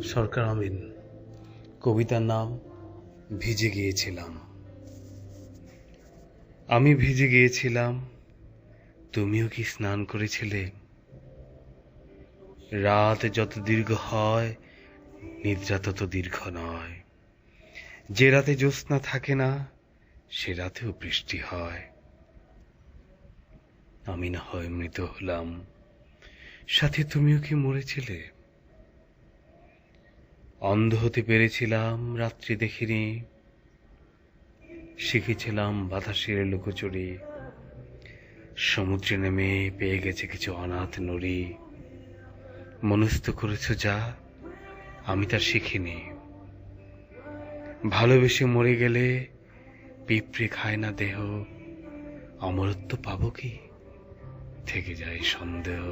সরকার আমিন। কবিতার নাম ভিজে গিয়েছিলাম। আমি ভিজে গিয়েছিলাম, তুমিও কি স্নান করেছিলে? রাত যত দীর্ঘ হয়, নিদ্রা তত দীর্ঘ নয়। যে রাতে জ্যোৎস্না থাকে না, সে রাতেও বৃষ্টি হয়। আমি না হয় মৃত হলাম, সাথে তুমিও কি মরেছিলে? অন্ধ হতে পেরেছিলাম রাত্রি দেখিনি, শিখেছিলাম বাতাসের লুকোচুরি। সমুদ্রে নেমে পেয়ে গেছে কিছু অনাথ নুড়ি। মনস্থ করেছ যা, আমি তা শিখিনি। ভালোবেসে মরে গেলে পিঁপড়ে খায় না দেহ, অমরত্ব পাবো কি, থেকে যায় সন্দেহ।